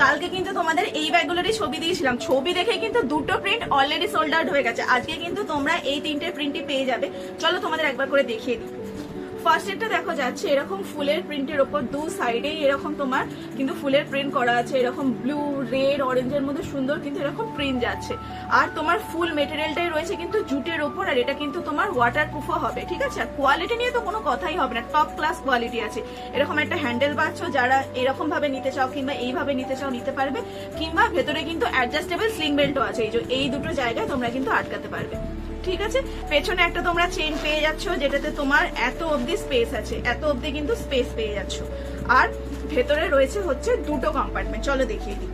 কালকে কিন্তু তোমাদের এই ব্যাগগুলোরই ছবি দিয়েছিলাম, ছবি দেখে কিন্তু দুটো প্রিন্ট অলরেডি সোল্ড আউট হয়ে গেছে। আজকে কিন্তু তোমরা এই 3টে প্রিন্টই পেয়ে যাবে। চলো তোমাদের একবার করে দেখিয়ে দিই। ফার্স্ট এটা দেখো যাচ্ছে এরকম ফুলের প্রিন্টের ওপর দু সাইডে এরকম তোমার কিন্তু ফুলের প্রিন্ট করা আছে, এরকম ব্লু রেড অরেঞ্জের মধ্যে সুন্দর কিন্তু এরকম প্রিন্ট যাচ্ছে। আর তোমার ফুল মেটেরিয়ালটাই রয়েছে কিন্তু জুটের ওপর, আর এটা কিন্তু তোমার ওয়াটারপ্রুফও হবে, ঠিক আছে। আর কোয়ালিটি নিয়ে তো কোনো কথাই হবে না, টপ ক্লাস কোয়ালিটি আছে। এরকম একটা হ্যান্ডেল পাচ্ছ, যারা এরকম ভাবে নিতে চাও কিংবা এইভাবে নিতে চাও নিতে পারবে, কিংবা ভেতরে কিন্তু অ্যাডজাস্টেবল স্লিং বেল্টও আছে। এই দুটো জায়গায় তোমরা কিন্তু আটকাতে পারবে, ঠিক আছে। পেছনে একটা তোমরা চেন পেয়ে যাচ্ছ, যেটাতে তোমার এত অবধি স্পেস আছে, এত অবধি কিন্তু স্পেস পেয়ে যাচ্ছ। আর ভেতরে রয়েছে হচ্ছে দুটো কম্পার্টমেন্ট, চলো দেখিয়ে দিই।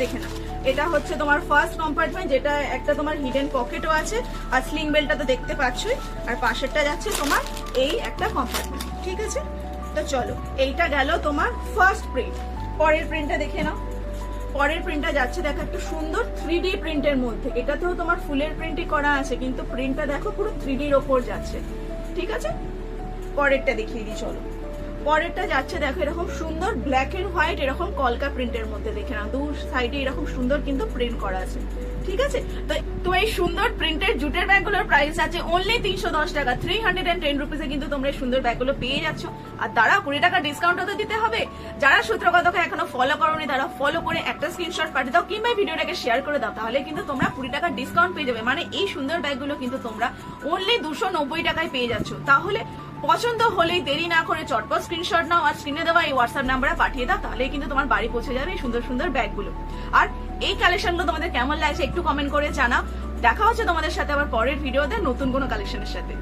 দেখে না, এটা হচ্ছে তোমার ফার্স্ট কম্পার্টমেন্ট, যেটা একটা তোমার হিডেন পকেটও আছে, আর স্লিং বেল্টটা তো দেখতে পাচ্ছই। আর পাশেরটা যাচ্ছে তোমার এই একটা কম্পার্টমেন্ট, ঠিক আছে। তো চলো, এইটা গেল তোমার ফার্স্ট প্রিন্ট। পরের প্রিন্টটা দেখে নাও। পরের প্রিন্টটা যাচ্ছে দেখো একটা সুন্দর 3D প্রিন্টের মধ্যে। এটাতেও তোমার ফুলের প্রিন্টই করা আছে, কিন্তু প্রিন্টটা দেখো পুরো 3Dর ওপর যাচ্ছে, ঠিক আছে। পরেরটা দেখিয়ে দিই চলো। পরেরটা যাচ্ছে দেখো এরকম সুন্দর ব্ল্যাক এন্ড হোয়াইট এরকম কলকা প্রিন্টের মধ্যে। দেখে নাও, দু সাইডে এরকম সুন্দর কিন্তু প্রিন্ট করা আছে, ঠিক আছে। তো এই সুন্দর প্রিন্টের জুটের ব্যাগগুলোর প্রাইস আছে অনলি 310 টাকা। 310 রুপিসে কিন্তু তোমরা এই সুন্দর ব্যাগগুলো পেয়ে যাচ্ছ। আর তারা 20 টাকা ডিসকাউন্টও তো দিতে হবে। যারা সূত্রকথাকে এখনো ফলো করোনি তারা ফলো করে একটা স্ক্রিনশট পাঠিয়ে দাও, কিংবা ভিডিওটাকে শেয়ার করে দাও, তাহলে কিন্তু তোমরা 20 টাকা ডিসকাউন্ট পেয়ে যাবে। মানে এই সুন্দর ব্যাগগুলো কিন্তু তোমরা অনলি 290 টাকায় পেয়ে যাচ্ছ। তাহলে পছন্দ হলেই দেরি না করে চটপট স্ক্রিনশট নাও, আর স্ক্রিনে দেওয়া এই হোয়াটসঅ্যাপ নাম্বারে পাঠিয়ে দাও, তাহলে কিন্তু তোমার বাড়ি পৌঁছে যাবে এই সুন্দর সুন্দর ব্যাগগুলো। আর এই কালেকশনগুলো তোমাদের কেমন লাগছে একটু কমেন্ট করে জানাও। দেখা হচ্ছে তোমাদের সাথে আবার পরের ভিডিওতে নতুন কোনো কালেকশনের সাথে।